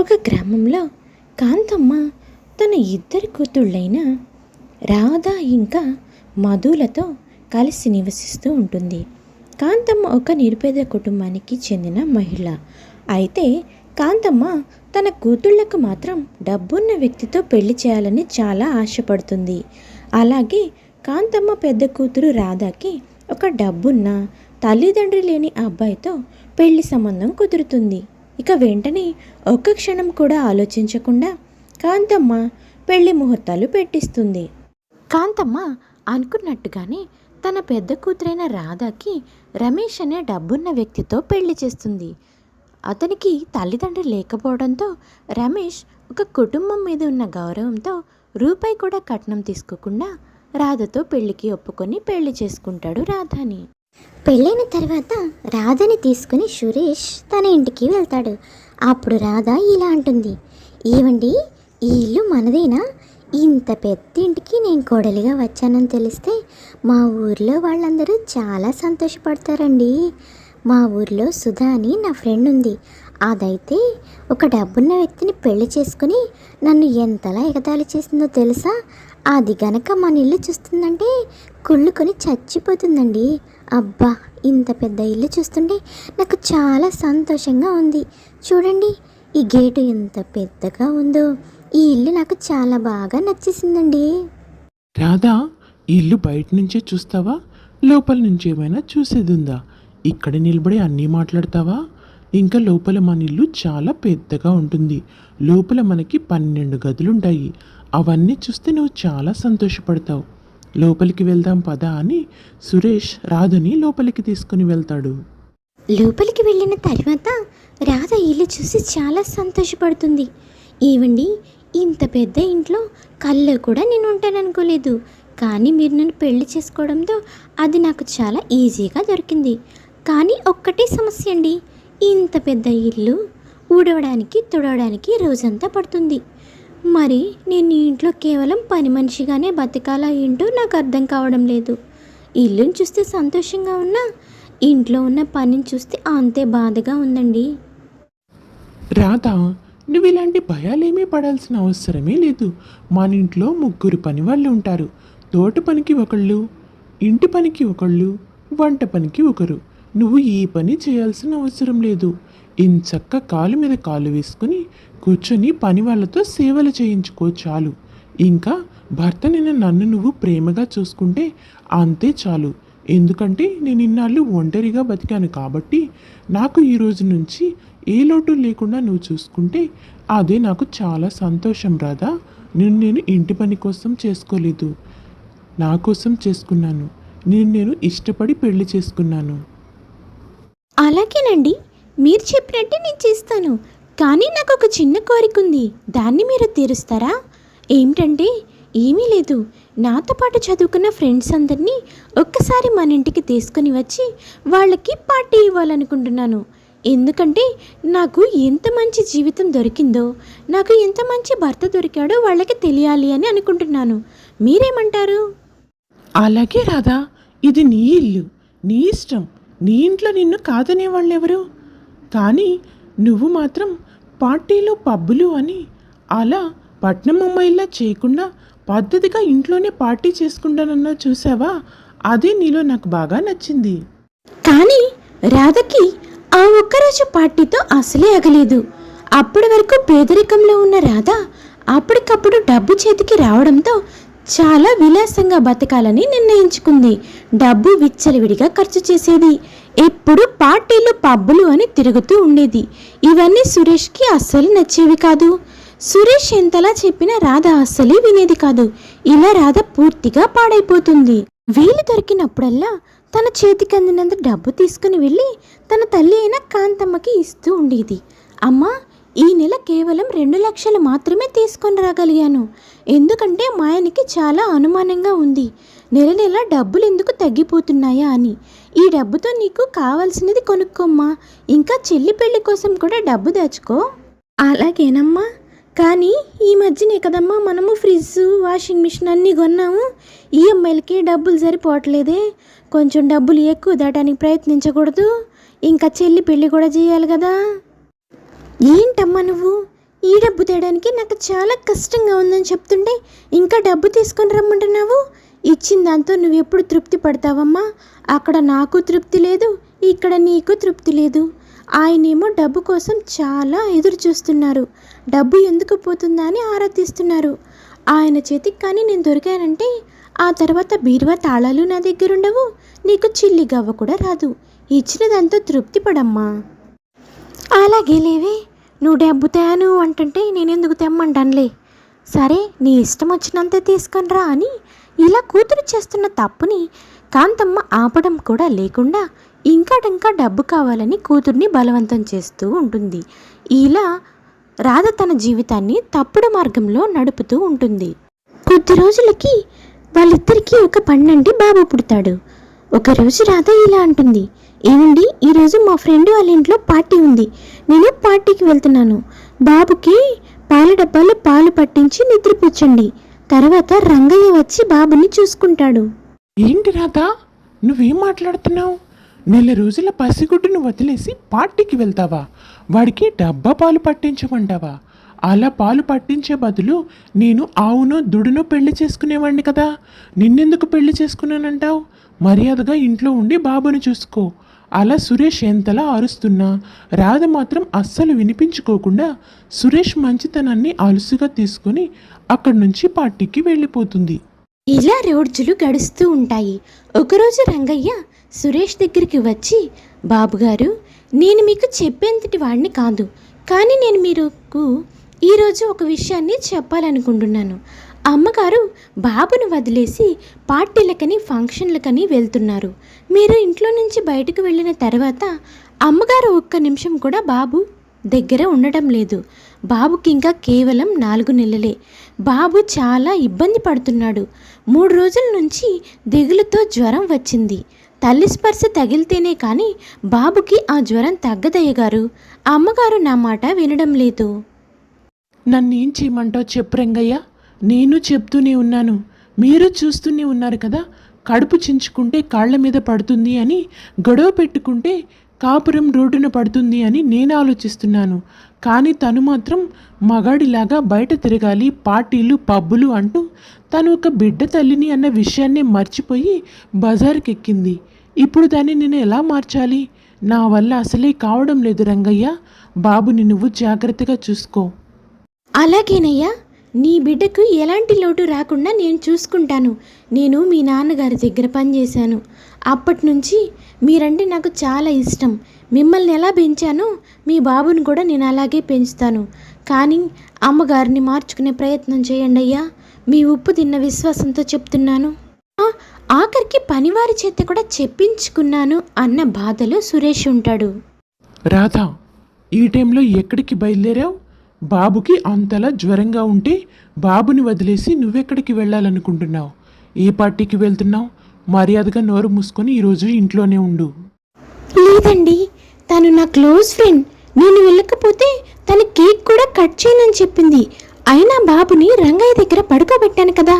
ఒక గ్రామంలో కాంతమ్మ తన ఇద్దరు కూతుళ్ళైన రాధ ఇంకా మధులతో కలిసి నివసిస్తూ ఉంటుంది. కాంతమ్మ ఒక నిరుపేద కుటుంబానికి చెందిన మహిళ. అయితే కాంతమ్మ తన కూతుళ్లకు మాత్రం డబ్బున్న వ్యక్తితో పెళ్లి చేయాలని చాలా ఆశపడుతుంది. అలాగే కాంతమ్మ పెద్ద కూతురు రాధకి ఒక డబ్బున్న తల్లిదండ్రి లేని అబ్బాయితో పెళ్లి సంబంధం కుదురుతుంది. ఇక వెంటనే ఒక్క క్షణం కూడా ఆలోచించకుండా కాంతమ్మ పెళ్లి ముహూర్తాలు పెట్టిస్తుంది. కాంతమ్మ అనుకున్నట్టుగానే తన పెద్ద కూతురైన రాధకి రమేష్ అనే డబ్బున్న వ్యక్తితో పెళ్లి చేస్తుంది. అతనికి తల్లిదండ్రులు లేకపోవడంతో రమేష్ ఒక కుటుంబం మీద ఉన్న గౌరవంతో రూపాయి కూడా కట్నం తీసుకోకుండా రాధతో పెళ్లికి ఒప్పుకొని పెళ్లి చేసుకుంటాడు రాధని. పెళ్ళైన తర్వాత రాధని తీసుకుని సురేష్ తన ఇంటికి వెళ్తాడు. అప్పుడు రాధ ఇలా అంటుంది, ఏవండి ఈ ఇల్లు మనదేనా? ఇంత పెద్ద ఇంటికి నేను కోడలిగా వచ్చానని తెలిస్తే మా ఊర్లో వాళ్ళందరూ చాలా సంతోషపడతారండి. మా ఊర్లో సుధా అని నా ఫ్రెండ్ ఉంది. అదైతే ఒక డబ్బున్న వ్యక్తిని పెళ్లి చేసుకుని నన్ను ఎంతలా ఎగతాళి చేసిందో తెలుసా? అది గనక మన ఇల్లు చూస్తుందంటే కుళ్ళుకొని చచ్చిపోతుందండి. అబ్బా, ఇంత పెద్ద ఇల్లు చూస్తుంటే నాకు చాలా సంతోషంగా ఉంది. చూడండి, ఈ గేటు ఎంత పెద్దగా ఉందో. ఈ ఇల్లు నాకు చాలా బాగా నచ్చేసిందండి. రాధా, ఈ ఇల్లు బయట నుంచే చూస్తావా, లోపల నుంచి ఏమైనా చూసేది ఉందా? ఇక్కడ నిలబడి అన్నీ మాట్లాడతావా? ఇంకా లోపల మన ఇల్లు చాలా పెద్దగా ఉంటుంది. లోపల మనకి 12 గదులుంటాయి. అవన్నీ చూస్తే నువ్వు చాలా సంతోషపడతావు. లోపలికి వెళ్దాం పదా అని సురేష్ రాధని లోపలికి తీసుకుని వెళ్తాడు. లోపలికి వెళ్ళిన తర్వాత రాధ ఇల్లు చూసి చాలా సంతోషపడుతుంది. ఏవండి, ఇంత పెద్ద ఇంట్లో కల్లో కూడా నేను ఉంటాననుకోలేదు. కానీ మీరు నన్ను పెళ్లి చేసుకోవడంతో అది నాకు చాలా ఈజీగా దొరికింది. కానీ ఒక్కటే సమస్య అండి, ఇంత పెద్ద ఇల్లు ఊడవడానికి తుడవడానికి రోజంతా పడుతుంది. మరి నేను ఈ ఇంట్లో కేవలం పని మనిషిగానే బతకాలా ఏంటో నాకు అర్థం కావడం లేదు. ఇల్లుని చూస్తే సంతోషంగా ఉన్నా ఇంట్లో ఉన్న పనిని చూస్తే అంతే బాధగా ఉందండి. రాధా, నువ్వు ఇలాంటి భయాలేమీ పడాల్సిన అవసరమే లేదు. మన ఇంట్లో 3 పని వాళ్ళు ఉంటారు. తోట పనికి ఒకళ్ళు, ఇంటి పనికి ఒకళ్ళు, వంట పనికి ఒకరు. నువ్వు ఈ పని చేయాల్సిన అవసరం లేదు. ఇంచక్క కాలు మీద కాలు వేసుకుని కూర్చొని పని వాళ్ళతో సేవలు చేయించుకో చాలు. ఇంకా భర్తనైన నన్ను నువ్వు ప్రేమగా చూసుకుంటే అంతే చాలు. ఎందుకంటే నేను ఇన్నాళ్ళు ఒంటరిగా బతికాను కాబట్టి నాకు ఈ రోజు నుంచి ఏ లోటు లేకుండా నువ్వు చూసుకుంటే అదే నాకు చాలా సంతోషం. రాదా, నేను ఇంటి పని కోసం చేసుకోలేదు, నా కోసం చేసుకున్నాను. నేను ఇష్టపడి పెళ్లి చేసుకున్నాను. అలాగేనండి, మీరు చెప్పినట్టే నేను చేస్తాను. కానీ నాకు ఒక చిన్న కోరిక ఉంది, దాన్ని మీరు తీరుస్తారా? ఏమిటంటే ఏమీ లేదు, నాతో పాటు చదువుకున్న ఫ్రెండ్స్ అందరినీ ఒక్కసారి మన ఇంటికి తీసుకొని వచ్చి వాళ్ళకి పార్టీ ఇవ్వాలనుకుంటున్నాను. ఎందుకంటే నాకు ఎంత మంచి జీవితం దొరికిందో, నాకు ఎంత మంచి భర్త దొరికాడో వాళ్ళకి తెలియాలి అని అనుకుంటున్నాను. మీరేమంటారు? అలాగే రాధా, ఇది నీ ఇల్లు, నీ ఇష్టం. నీ ఇంట్లో నిన్ను కాదనే వాళ్ళెవరు? కానీ నువ్వు మాత్రం పార్టీలు పబ్బులు అని అలా పట్నం అమ్మాయిలా చేయకుండా పద్ధతిగా ఇంట్లోనే పార్టీ చేసుకుంటానన్నా చూసావా? అదే నీలో నాకు బాగా నచ్చింది. కానీ రాధకి ఆ ఒక్కరోజు పార్టీతో అసలే అగలేదు. అప్పటి వరకు పేదరికంలో ఉన్న రాధ అప్పటికప్పుడు డబ్బు చేతికి రావడంతో చాలా విలాసంగా బతకాలని నిర్ణయించుకుంది. డబ్బు విచ్చలవిడిగా ఖర్చు చేసేది. ఎప్పుడు పార్టీలు పబ్బులు అని తిరుగుతూ ఉండేది. ఇవన్నీ సురేష్కి అస్సలు నచ్చేవి కాదు. సురేష్ ఎంతలా చెప్పినా రాధ అస్సలే వినేది కాదు. ఇలా రాధ పూర్తిగా పాడైపోతుంది. వీలు దొరికినప్పుడల్లా తన చేతికి అందినంత డబ్బు తీసుకుని వెళ్ళి తన తల్లి అయిన కాంతమ్మకి ఇస్తూ ఉండేది. అమ్మా, ఈ నెల కేవలం 2 లక్షలు మాత్రమే తీసుకొని రాగలిగాను. ఎందుకంటే మా ఆయనకి చాలా అనుమానంగా ఉంది. నెల నెల డబ్బులు ఎందుకు తగ్గిపోతున్నాయా అని. ఈ డబ్బుతో నీకు కావాల్సినది కొనుక్కోమ్మా. ఇంకా చెల్లి పెళ్లి కోసం కూడా డబ్బు దాచుకో. అలాగేనమ్మా, కానీ ఈ మధ్యనే కదమ్మా మనము ఫ్రిడ్జ్, వాషింగ్ మిషన్ అన్నీ కొన్నాము. ఈఎంఐలకి డబ్బులు సరిపోవట్లేదే. కొంచెం డబ్బులు ఎక్కువ దాటానికి ప్రయత్నించకూడదు. ఇంకా చెల్లి పెళ్ళి కూడా చేయాలి కదా. ఏంటమ్మా నువ్వు ఈ డబ్బు తేయడానికి నాకు చాలా కష్టంగా ఉందని చెప్తుంటే ఇంకా డబ్బు తీసుకొని రమ్మంటున్నావు. ఇచ్చిన దాంతో నువ్వెప్పుడు తృప్తి పడతావమ్మా? అక్కడ నాకు తృప్తి లేదు, ఇక్కడ నీకు తృప్తి లేదు. ఆయనేమో డబ్బు కోసం చాలా ఎదురు చూస్తున్నారు. డబ్బు ఎందుకు పోతుందా అని ఆరాధిస్తున్నారు. ఆయన చేతికి కానీ నేను దొరికానంటే ఆ తర్వాత బీరువా తాళాలు నా దగ్గర ఉండవు, నీకు చిల్లి గవ్వ కూడా రాదు. ఇచ్చిన దాంతో తృప్తి పడమ్మా. అలాగే లేవే, నువ్వు డబ్బు తేను అంటుంటే నేనెందుకు తెమ్మంటానులే. సరే, నీ ఇష్టం వచ్చినంత తీసుకొని రా అని ఇలా కూతురు చేస్తున్న తప్పుని కాంతమ్మ ఆపడం కూడా లేకుండా ఇంకా డబ్బు కావాలని కూతుర్ని బలవంతం చేస్తూ ఉంటుంది. ఇలా రాధ తన జీవితాన్ని తప్పుడు మార్గంలో నడుపుతూ ఉంటుంది. కొద్ది రోజులకి వాళ్ళిద్దరికీ ఒక పన్నంటి బాబు పుడతాడు. ఒకరోజు రాధ ఇలా అంటుంది, ఏమండి, ఈరోజు మా ఫ్రెండ్ వాళ్ళ ఇంట్లో పార్టీ ఉంది, నేను పార్టీకి వెళ్తున్నాను. బాబుకి పాల డబ్బాలో పాలు పట్టించి నిద్రపుచ్చండి, తర్వాత రంగయ్య వచ్చి బాబుని చూసుకుంటాడు. ఏంటి రాధా, నువ్వేం మాట్లాడుతున్నావు? నెల రోజుల పసిగుడ్డును వదిలేసి పార్టీకి వెళ్తావా? వాడికి డబ్బా పాలు పట్టించమంటావా? అలా పాలు పట్టించే బదులు నేను ఆవునో దుడునో పెళ్లి చేసుకునేవాడిని కదా. నిన్నెందుకు పెళ్లి చేసుకున్నానంటావు? మర్యాదగా ఇంట్లో ఉండి బాబుని చూసుకో. అలా సురేష్ ఎంతలా అరుస్తున్నా రాధ మాత్రం అస్సలు వినిపించుకోకుండా సురేష్ మంచితనాన్ని అలుసుగా తీసుకొని అక్కడి నుంచి పార్టీకి వెళ్ళిపోతుంది. ఇలా రోజులు గడుస్తూ ఉంటాయి. ఒకరోజు రంగయ్య సురేష్ దగ్గరికి వచ్చి, బాబుగారు, నేను మీకు చెప్పేంతటి వాడిని కాదు, కానీ నేను మీకు ఈరోజు ఒక విషయాన్ని చెప్పాలనుకుంటున్నాను. అమ్మగారు బాబును వదిలేసి పార్టీలకని ఫంక్షన్లకని వెళ్తున్నారు. మీరు ఇంట్లో నుంచి బయటకు వెళ్ళిన తర్వాత అమ్మగారు ఒక్క నిమిషం కూడా బాబు దగ్గర ఉండటం లేదు. బాబుకి ఇంకా కేవలం 4 నెలలే. బాబు చాలా ఇబ్బంది పడుతున్నాడు. 3 రోజుల నుంచి దిగులుతో జ్వరం వచ్చింది. తల్లి స్పర్శ తగిలితేనే కానీ బాబుకి ఆ జ్వరం తగ్గదయ్యగారు. అమ్మగారు నా మాట వినడం లేదు. నన్నేం చేయమంటావు చెప్పు రంగయ్య. నేను చెప్తూనే ఉన్నాను, మీరు చూస్తూనే ఉన్నారు కదా. కడుపు చించుకుంటే కాళ్ల మీద పడుతుంది అని, గొడవ పెట్టుకుంటే కాపురం రోడ్డున పడుతుంది అని నేను ఆలోచిస్తున్నాను. కానీ తను మాత్రం మగాడిలాగా బయట తిరగాలి, పార్టీలు పబ్బులు అంటూ తను ఒక బిడ్డ తల్లిని అన్న విషయాన్నే మర్చిపోయి బజారుకి ఎక్కింది. ఇప్పుడు దాన్ని నేను ఎలా మార్చాలి? నా వల్ల అసలే కావడం లేదు రంగయ్య. బాబుని నువ్వు జాగ్రత్తగా చూసుకో. అలాగేనయ్యా, నీ బిడ్డకు ఎలాంటి లోటు రాకుండా నేను చూసుకుంటాను. నేను మీ నాన్నగారి దగ్గర పనిచేశాను. అప్పటి నుంచి మీరంటే నాకు చాలా ఇష్టం. మిమ్మల్ని ఎలా పెంచానో మీ బాబుని కూడా నేను అలాగే పెంచుతాను. కానీ అమ్మగారిని మార్చుకునే ప్రయత్నం చేయండి అయ్యా. మీ ఉప్పు తిన్న విశ్వాసంతో చెప్తున్నాను. ఆఖరికి పనివారి చేత కూడా చెప్పించుకున్నాను అన్న బాధలో సురేష్ ఉంటాడు. రాధా, ఈ టైంలో ఎక్కడికి బయలుదేరావు? బాబుకి అంతలా జ్వరంగా ఉంటే బాబుని వదిలేసి నువ్వెక్కడికి వెళ్ళాలనుకుంటున్నావు? ఏ పార్టీకి వెళ్తున్నావు? మర్యాదగా నోరు మూసుకొని ఈరోజు ఇంట్లోనే ఉండు. లేదండి, తను నా క్లోజ్ ఫ్రెండ్. నేను వెళ్ళకపోతే తన కేక్ కూడా కట్ చేయనని చెప్పింది. అయినా బాబుని రంగయ్య దగ్గర పడుకోబెట్టాను కదా.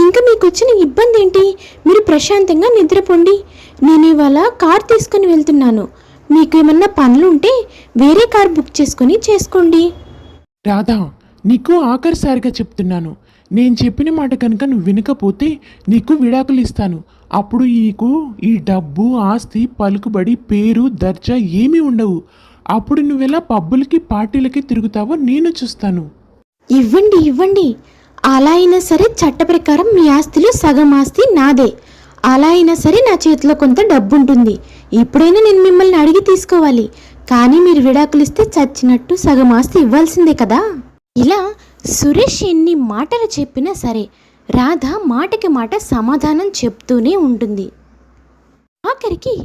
ఇంకా మీకు వచ్చిన ఇబ్బంది ఏంటి? మీరు ప్రశాంతంగా నిద్రపోండి. నేను ఇవాళ కార్ తీసుకుని వెళ్తున్నాను. మీకు ఏమన్నా పనులుంటే వేరే కార్ బుక్ చేసుకోండి. రాధా, నీకు ఆఖరిసారిగా చెప్తున్నాను, నేను చెప్పిన మాట కనుక నువ్వు వినకపోతే నీకు విడాకులు ఇస్తాను. అప్పుడు నీకు ఈ డబ్బు, ఆస్తి, పలుకుబడి, పేరు, దర్జా ఏమీ ఉండవు. అప్పుడు నువ్వెలా పబ్బులకి పార్టీలకి తిరుగుతావో నేను చూస్తాను. ఇవ్వండి. అలా అయినా సరే చట్ట ప్రకారం మీ ఆస్తిలో సగం ఆస్తి నాదే. అలా అయినా సరే నా చేతిలో కొంత డబ్బు ఉంటుంది. ఇప్పుడైనా నేను మిమ్మల్ని అడిగి తీసుకోవాలి. కానీ మీరు విడాకులు ఇస్తే చచ్చినట్టు సగం ఆస్తి ఇవ్వాల్సిందే కదా. ఇలా సురేష్ ఎన్ని మాటలు చెప్పినా సరే రాధ మాటకి మాట సమాధానం చెప్తూనే ఉంటుంది. ఆఖరికి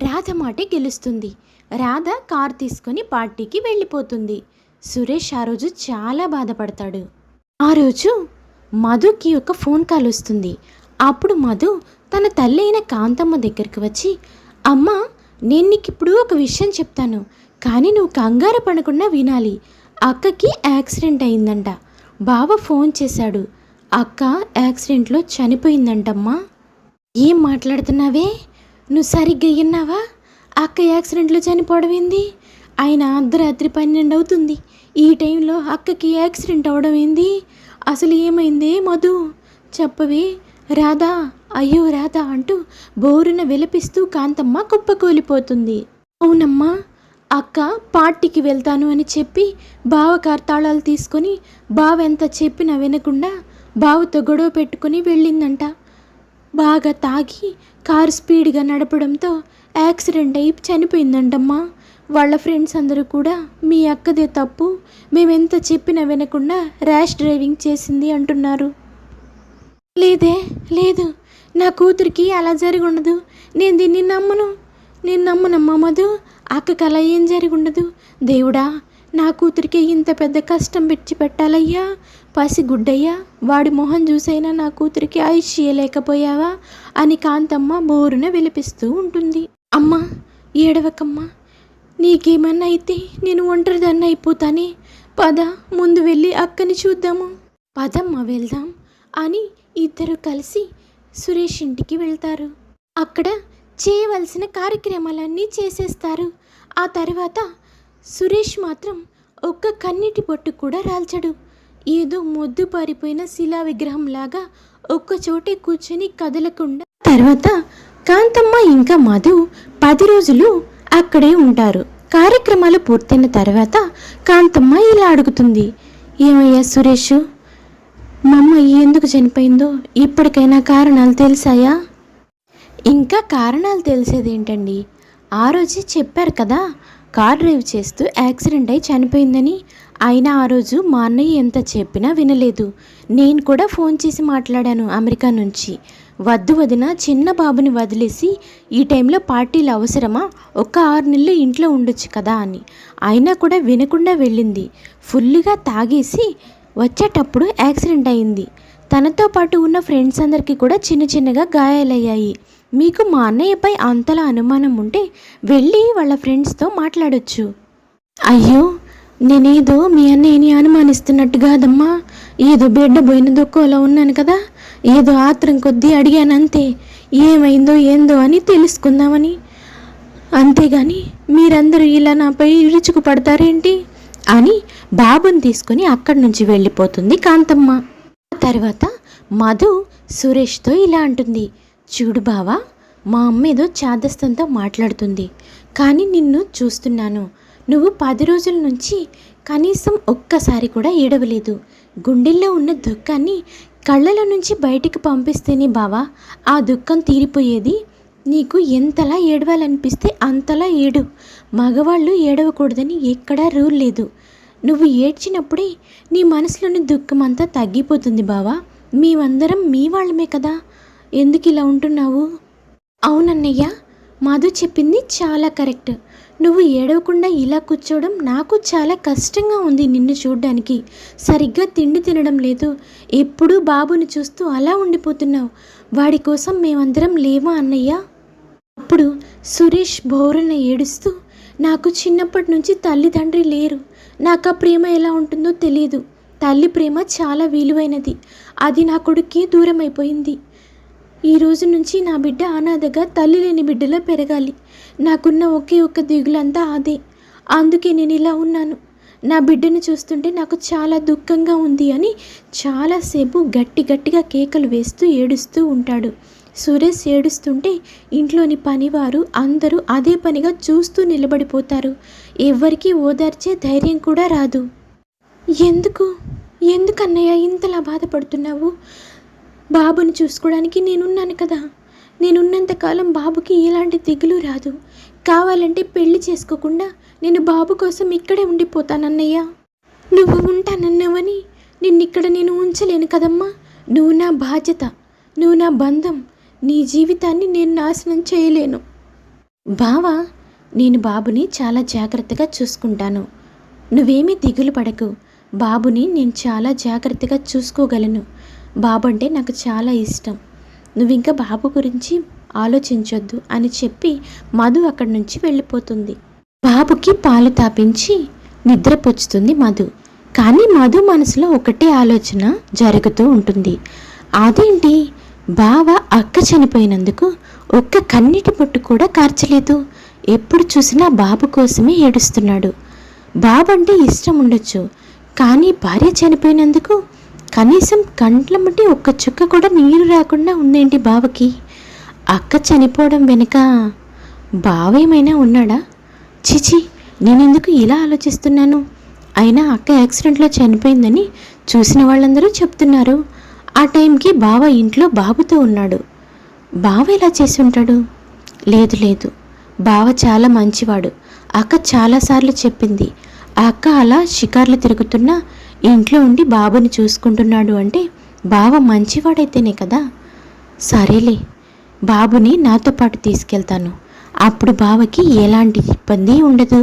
రాధ మాటే గెలుస్తుంది. రాధ కార్ తీసుకొని పార్టీకి వెళ్ళిపోతుంది. సురేష్ ఆ రోజు చాలా బాధపడతాడు. ఆ రోజు మధుకి ఒక ఫోన్ కాల్ వస్తుంది. అప్పుడు మధు తన తల్లి అయిన కాంతమ్మ దగ్గరికి వచ్చి, అమ్మా, నేను నీకు ఇప్పుడు ఒక విషయం చెప్తాను, కానీ నువ్వు కంగారు పడకుండా వినాలి. అక్కకి యాక్సిడెంట్ అయిందంట. బావ ఫోన్ చేశాడు. అక్క యాక్సిడెంట్లో చనిపోయిందంటమ్మా. ఏం మాట్లాడుతున్నావే? నువ్వు సరిగ్గా విన్నావా? అక్క యాక్సిడెంట్లో చనిపోవడం ఏంది? ఆయన అర్ధరాత్రి 12 అవుతుంది. ఈ టైంలో అక్కకి యాక్సిడెంట్ అవడం ఏంది? అసలు ఏమైందే మధు? చెప్పవే రాధా, అయ్యో రాధా అంటూ బోరున విలపిస్తూ కాంతమ్మ కుప్పకూలిపోతుంది. అవునమ్మా, అక్క పార్టీకి వెళ్తాను అని చెప్పి బావ కార్తాళాలు తీసుకొని బావ ఎంత చెప్పినా వినకుండా బావతో గొడవ పెట్టుకుని వెళ్ళిందంట. బాగా తాగి కారు స్పీడ్గా నడపడంతో యాక్సిడెంట్ అయి చనిపోయిందంటమ్మా. వాళ్ళ ఫ్రెండ్స్ అందరూ కూడా మీ అక్కదే తప్పు, మేమెంత చెప్పినా వినకుండా ర్యాష్ డ్రైవింగ్ చేసింది అంటున్నారు. లేదే లేదు, నా కూతురికి అలా జరిగి ఉండదు. నేను దీన్ని నేను నమ్మనమ్మా మధు. అక్కకి అలా ఏం జరిగి ఉండదు. దేవుడా, నా కూతురికి ఇంత పెద్ద కష్టం పెట్టాలయ్యా. పసిగుడ్డయ్యా, వాడి మొహం చూసైనా నా కూతురికి ఆయుష్ ఇయ్యలేకపోయావా అని కాంతమ్మ బోరున విలిపిస్తూ ఉంటుంది. అమ్మా ఏడవకమ్మా, నీకేమన్నా అయితే నేను ఒంటరిదాన్ని అయిపోతానే. పద ముందు వెళ్ళి అక్కని చూద్దాము. పదమ్మ వెళ్దాం అని ఇద్దరు కలిసి సురేష్ ఇంటికి వెళ్తారు. అక్కడ చేయవలసిన కార్యక్రమాలన్నీ చేసేస్తారు. ఆ తర్వాత సురేష్ మాత్రం ఒక్క కన్నీటి బొట్టు కూడా రాల్చడు. ఏదో మొద్దు పారిపోయిన శిలా విగ్రహంలాగా ఒక్కచోటే కూర్చొని కదలకుండా. తర్వాత కాంతమ్మ ఇంకా మధు 10 రోజులు అక్కడే ఉంటారు. కార్యక్రమాలు పూర్తయిన తర్వాత కాంతమ్మ ఇలా అడుగుతుంది. ఏమయ్యా సురేష్, మా అమ్మ ఎందుకు చనిపోయిందో ఇప్పటికైనా కారణాలు తెలిసాయా? ఇంకా కారణాలు తెలిసేదేంటండి, ఆ రోజే చెప్పారు కదా కార్ డ్రైవ్ చేస్తూ యాక్సిడెంట్ అయి చనిపోయిందని. అయినా ఆ రోజు మా అన్నయ్య ఎంత చెప్పినా వినలేదు. నేను కూడా ఫోన్ చేసి మాట్లాడాను అమెరికా నుంచి. వద్దు వదిన, చిన్న బాబుని వదిలేసి ఈ టైంలో పార్టీలు అవసరమా, ఒక 6 నెలలు ఇంట్లో ఉండొచ్చు కదా అని. అయినా కూడా వినకుండా వెళ్ళింది. ఫుల్గా తాగేసి వచ్చేటప్పుడు యాక్సిడెంట్ అయింది. తనతో పాటు ఉన్న ఫ్రెండ్స్ అందరికీ కూడా చిన్నగా గాయాలయ్యాయి. మీకు మా అన్నయ్యపై అంతలా అనుమానం ఉంటే వెళ్ళి వాళ్ళ ఫ్రెండ్స్తో మాట్లాడొచ్చు. అయ్యో, నేనేదో మీ అన్నయ్యని అనుమానిస్తున్నట్టు కాదమ్మా. ఏదో బిడ్డ పోయిన దుఃఖంలో ఉన్నాను కదా, ఏదో ఆత్రం కొద్దీ అడిగానంతే. ఏమైందో ఏందో అని తెలుసుకుందామని. అంతేగాని మీరందరూ ఇలా నాపై విరుచుకు పడతారేంటి అని బాబుని తీసుకుని అక్కడి నుంచి వెళ్ళిపోతుంది కాంతమ్మ. తర్వాత మధు సురేష్తో ఇలా అంటుంది. చూడు బావా, మా అమ్మ ఏదో చాదస్తంతో మాట్లాడుతుంది, కానీ నిన్ను చూస్తున్నాను. నువ్వు 10 రోజుల నుంచి కనీసం ఒక్కసారి కూడా ఏడవలేదు. గుండెల్లో ఉన్న దుఃఖాన్ని కళ్ళలో నుంచి బయటికి పంపిస్తేనే బావా ఆ దుఃఖం తీరిపోయేది. నీకు ఎంతలా ఏడవాలనిపిస్తే అంతలా ఏడు. మగవాళ్ళు ఏడవకూడదని ఎక్కడా రూల్ లేదు. నువ్వు ఏడ్చినప్పుడే నీ మనసులోని దుఃఖం అంతా తగ్గిపోతుంది బావా. మేమందరం మీ వాళ్ళమే కదా, ఎందుకు ఇలా ఉంటున్నావు? అవునన్నయ్య, మధు చెప్పింది చాలా కరెక్ట్. నువ్వు ఏడవకుండా ఇలా కూర్చోవడం నాకు చాలా కష్టంగా ఉంది. నిన్ను చూడ్డానికి సరిగ్గా తిండి తినడం లేదు. ఎప్పుడూ బాబుని చూస్తూ అలా ఉండిపోతున్నావు. వాడి కోసం మేమందరం లేవా అన్నయ్య? అప్పుడు సురేష్ బోరున ఏడుస్తూ, నాకు చిన్నప్పటి నుంచి తల్లిదండ్రి లేరు. నాకు ఆ ప్రేమ ఎలా ఉంటుందో తెలియదు. తల్లి ప్రేమ చాలా విలువైనది, అది నా కొడుక్కి దూరం అయిపోయింది. ఈ రోజు నుంచి నా బిడ్డ అనాథగా తల్లి లేని బిడ్డలా పెరగాలి. నాకున్న ఒకే ఒక్క దిగులంతా అదే. అందుకే నేను ఇలా ఉన్నాను. నా బిడ్డను చూస్తుంటే నాకు చాలా దుఃఖంగా ఉంది అని చాలాసేపు గట్టిగా కేకలు వేస్తూ ఏడుస్తూ ఉంటాడు. సురేష్ ఏడుస్తుంటే ఇంట్లోని పనివారు అందరూ అదే పనిగా చూస్తూ నిలబడిపోతారు. ఎవ్వరికీ ఓదార్చే ధైర్యం కూడా రాదు. ఎందుకన్నయ్య ఇంతలా బాధపడుతున్నావు? బాబుని చూసుకోవడానికి నేనున్నాను కదా. నేనున్నంతకాలం బాబుకి ఎలాంటి దిగులు రాదు. కావాలంటే పెళ్లి చేసుకోకుండా నేను బాబు కోసం ఇక్కడే ఉండిపోతానన్నయ్య. నువ్వు ఉంటానన్నావని నిన్నిక్కడ నేను ఉంచలేను కదమ్మా. నువ్వు నా బాధ్యత, నువ్వు నా బంధం. నీ జీవితాన్ని నేను నాశనం చేయలేను. బావా, నేను బాబుని చాలా జాగ్రత్తగా చూసుకుంటాను. నువ్వేమీ దిగులు పడకు. బాబుని నేను చాలా జాగ్రత్తగా చూసుకోగలను. బాబు అంటే నాకు చాలా ఇష్టం. నువ్వింకా బాబు గురించి ఆలోచించొద్దు అని చెప్పి మధు అక్కడి నుంచి వెళ్ళిపోతుంది. బాబుకి పాలు తాపించి నిద్రపుచ్చుతుంది మధు. కానీ మధు మనసులో ఒకటే ఆలోచన జరుగుతూ ఉంటుంది. అదేంటి, బావ అక్క చనిపోయినందుకు ఒక్క కన్నీటి పొట్టు కూడా కార్చలేదు. ఎప్పుడు చూసినా బాబు కోసమే ఏడుస్తున్నాడు. బాబంటే ఇష్టం ఉండొచ్చు, కానీ భార్య చనిపోయినందుకు కనీసం కంట్ల మట్టి ఒక్క చుక్క కూడా నీరు రాకుండా ఉందేంటి బావకి? అక్క చనిపోవడం వెనుక బావ ఏమైనా ఉన్నాడా? చిచి, నేనెందుకు ఇలా ఆలోచిస్తున్నాను? అయినా అక్క యాక్సిడెంట్లో చనిపోయిందని చూసిన వాళ్ళందరూ చెప్తున్నారు. ఆ టైంకి బావ ఇంట్లో బాబుతో ఉన్నాడు. బావ ఎలా చేసి ఉంటాడు? లేదు లేదు, బావ చాలా మంచివాడు. అక్క చాలాసార్లు చెప్పింది. ఆ అక్క అలా షికార్లు తిరుగుతున్నా ఇంట్లో ఉండి బాబుని చూసుకుంటున్నాడు అంటే బావ మంచివాడైతేనే కదా. సరేలే, బాబుని నాతో పాటు తీసుకెళ్తాను. అప్పుడు బావకి ఎలాంటి ఇబ్బంది ఉండదు.